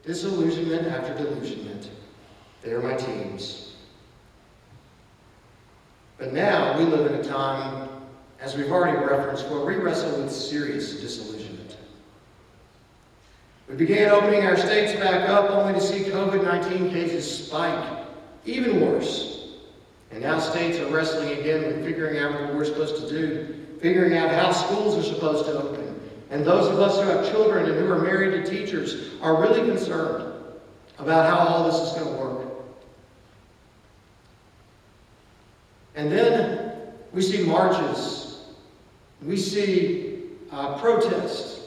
Disillusionment after delusionment. They are my teams. But now we live in a time, as we've already referenced, where we wrestle with serious disillusionment. We began opening our states back up only to see COVID-19 cases spike, even worse. And now states are wrestling again with figuring out what we're supposed to do, figuring out how schools are supposed to open. And those of us who have children and who are married to teachers are really concerned about how all this is going to work. And then we see marches. We see protests.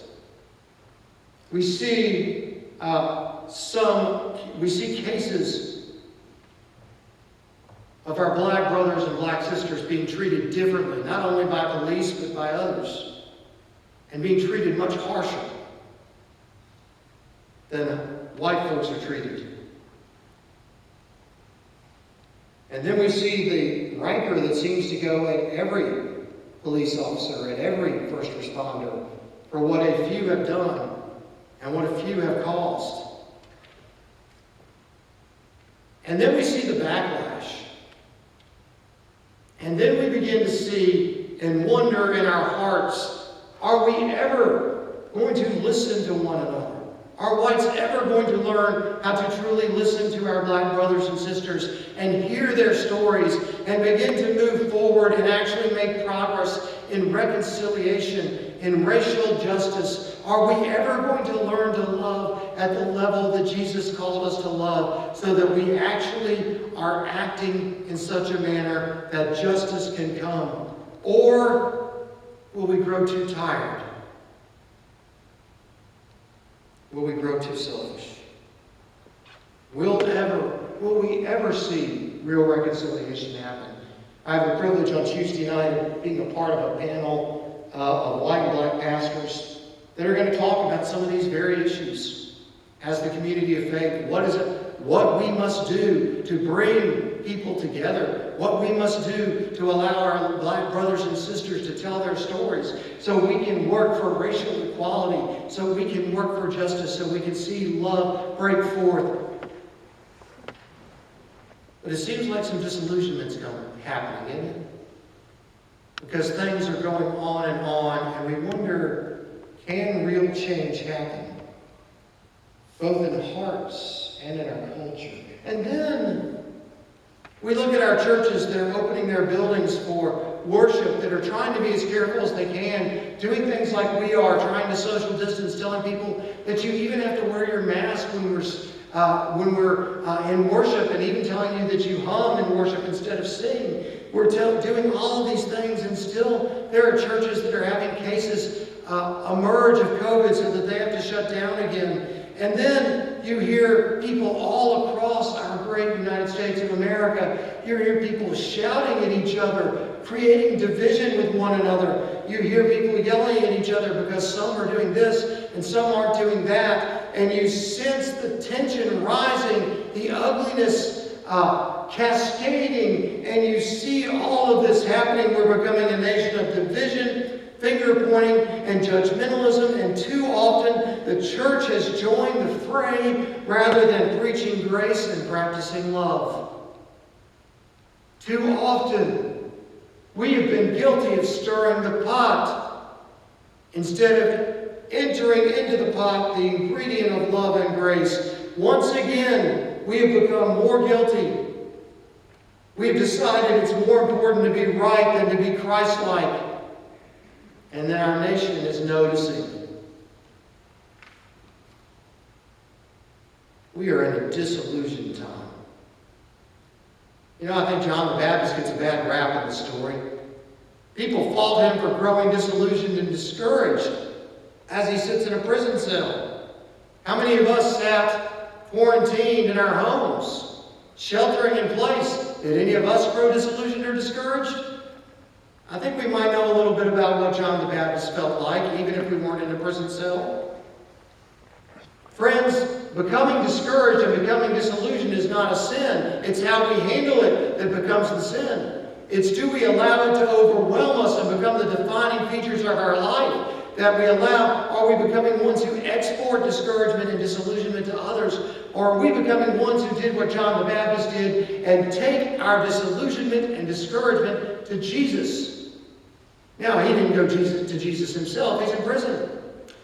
We see cases of our black brothers and black sisters being treated differently, not only by police but by others, and being treated much harsher than white folks are treated. And then we see the rancor that seems to go at every police officer, at every first responder, for what a few have done and what a few have caused. And then we see the backlash. And then we begin to see and wonder in our hearts, are we ever going to listen to one another? Are whites ever going to learn how to truly listen to our black brothers and sisters and hear their stories and begin to move forward and actually make progress in reconciliation, in racial justice? Are we ever going to learn to love at the level that Jesus called us to love, so that we actually are acting in such a manner that justice can come? Or will we grow too tired? Will we grow too selfish? Will we ever see real reconciliation happen? I have the privilege on Tuesday night of being a part of a panel of white and black pastors that are going to talk about some of these very issues as the community of faith. What we must do to bring people together, what we must do to allow our black brothers and sisters to tell their stories, so we can work for racial equality, so we can work for justice, so we can see love break forth. But it seems like some disillusionment's happening, isn't it? Because things are going on, and we wonder, can real change happen? Both in hearts and in our culture. And then we look at our churches that are opening their buildings for worship, that are trying to be as careful as they can, doing things like we are, trying to social distance, telling people that you even have to wear your mask when we're in worship, and even telling you that you hum in worship instead of sing. We're doing all of these things, and still there are churches that are having cases emerge of COVID so that they have to shut down again. And then you hear people all across our great United States of America, you hear people shouting at each other, creating division with one another. You hear people yelling at each other because some are doing this and some aren't doing that. And you sense the tension rising, the ugliness cascading, and you see all of this happening. We're becoming a nation of division, finger-pointing, and judgmentalism, and too often the church has joined the fray rather than preaching grace and practicing love. Too often we have been guilty of stirring the pot instead of entering into the pot the ingredient of love and grace. Once again, we have become more guilty. We have decided it's more important to be right than to be Christ-like. And then our nation is noticing. We are in a disillusioned time. You know, I think John the Baptist gets a bad rap in the story. People fault him for growing disillusioned and discouraged as he sits in a prison cell. How many of us sat quarantined in our homes, sheltering in place? Did any of us grow disillusioned or discouraged? I think we might know a little bit about what John the Baptist felt like, even if we weren't in a prison cell. Friends, becoming discouraged and becoming disillusioned is not a sin. It's how we handle it that becomes the sin. It's, do we allow it to overwhelm us and become the defining features of our life that we allow? Are we becoming ones who export discouragement and disillusionment to others? Or are we becoming ones who did what John the Baptist did and take our disillusionment and discouragement to Jesus? Now, he didn't go to Jesus himself. He's in prison.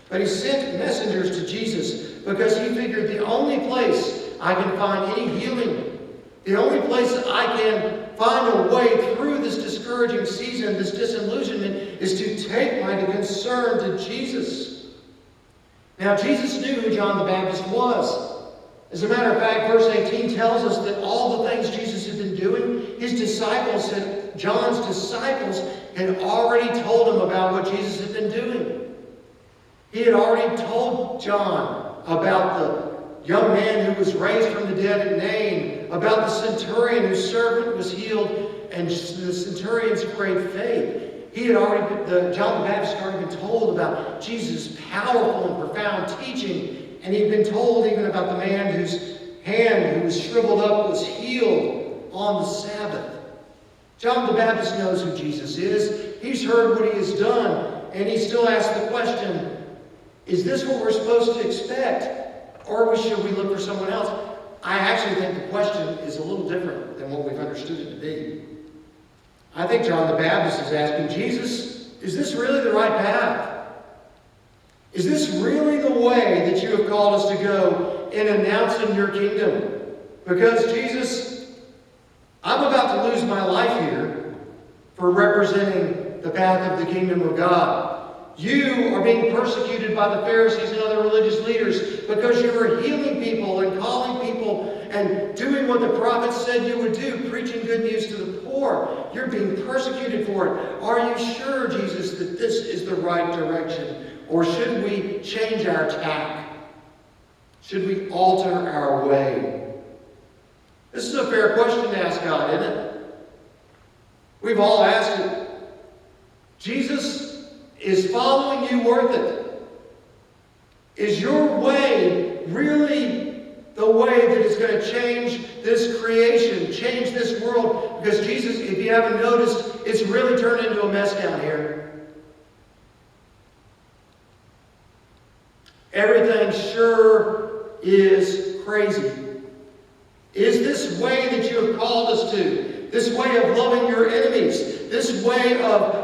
But he sent messengers to Jesus because he figured the only place I can find any healing, the only place that I can find a way through this discouraging season, this disillusionment, is to take my concern to Jesus. Now, Jesus knew who John the Baptist was. As a matter of fact, verse 18 tells us that all the things Jesus had been doing, John's disciples had already told him about what Jesus had been doing. He had already told John about the young man who was raised from the dead at Nain, about the centurion whose servant was healed, and the centurion's great faith. John the Baptist had already been told about Jesus' powerful and profound teaching, and he'd been told even about the man whose hand, who was shriveled up, was healed on the Sabbath. John the Baptist knows who Jesus is. He's heard what he has done, and he still asks the question, is this what we're supposed to expect? Or should we look for someone else? I actually think the question is a little different than what we've understood it to be. I think John the Baptist is asking, Jesus, is this really the right path? Is this really the way that you have called us to go in announcing your kingdom? Because, Jesus, I'm about to lose my life here for representing the path of the kingdom of God. You are being persecuted by the Pharisees and other religious leaders because you are healing people and calling people and doing what the prophets said you would do, preaching good news to the poor. You're being persecuted for it. Are you sure, Jesus, that this is the right direction? Or should we change our tack? Should we alter our way? This is a fair question to ask God, isn't it? We've all asked it. Jesus, is following you worth it? Is your way really the way that is going to change this creation, change this world? Because Jesus, if you haven't noticed, it's really turned into a mess down here. Everything sure is crazy. Is this way that you have called us to, this way of loving your enemies, this way of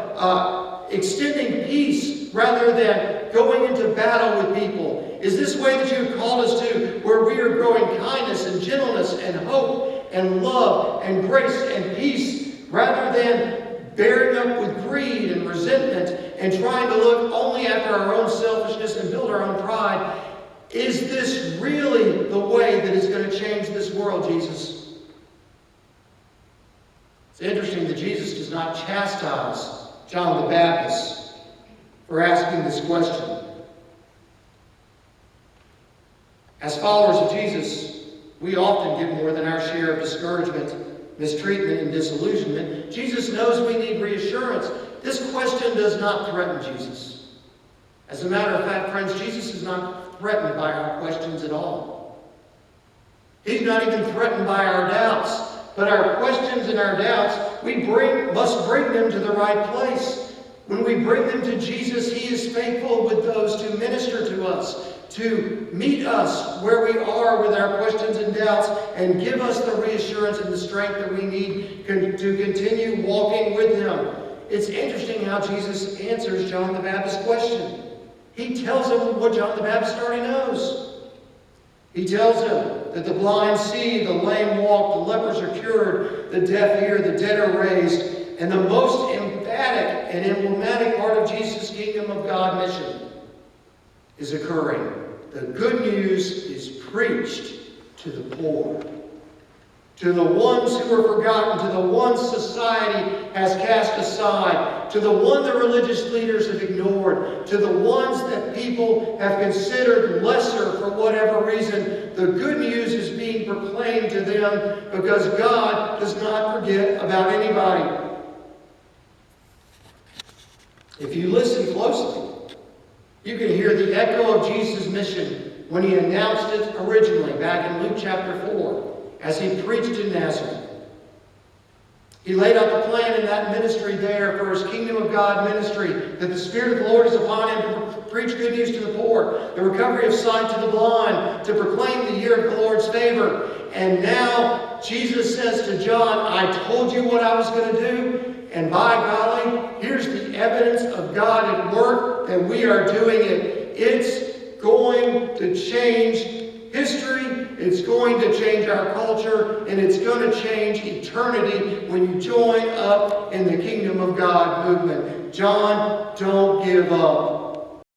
extending peace rather than going into battle with people? Is this way that you have called us to, where we are growing kindness and gentleness and hope and love and grace and peace, rather than bearing up with greed and resentment and trying to look only after our own selfishness and build our own pride? Is this really the way that is going to change this world, Jesus? It's interesting that Jesus does not chastise John the Baptist for asking this question. As followers of Jesus, we often get more than our share of discouragement, mistreatment, and disillusionment. Jesus knows we need reassurance. This question does not threaten Jesus. As a matter of fact, friends, Jesus is not threatened by our questions at all. He's not even threatened by our doubts. But our questions and our doubts, we must bring them to the right place. When we bring them to Jesus, He is faithful with those to minister to us, to meet us where we are with our questions and doubts, and give us the reassurance and the strength that we need to continue walking with Him. It's interesting how Jesus answers John the Baptist's question. He tells him what John the Baptist already knows. He tells him that the blind see, the lame walk, the lepers are cured, the deaf hear, the dead are raised. And the most emphatic and emblematic part of Jesus' kingdom of God mission is occurring. The good news is preached to the poor, to the ones who are forgotten, to the ones society has cast aside, to the one the religious leaders have ignored, to the ones that people have considered lesser for whatever reason. The good news is being proclaimed to them because God does not forget about anybody. If you listen closely, you can hear the echo of Jesus' mission when He announced it originally back in Luke chapter 4 as He preached in Nazareth. He laid out the plan in that ministry there for his Kingdom of God ministry, that the Spirit of the Lord is upon him to preach good news to the poor, the recovery of sight to the blind, to proclaim the year of the Lord's favor. And now Jesus says to John, I told you what I was going to do, and by golly, here's the evidence of God at work that we are doing it. It's going to change history, it's going to change our culture, and it's going to change eternity when you join up in the Kingdom of God movement. John, don't give up.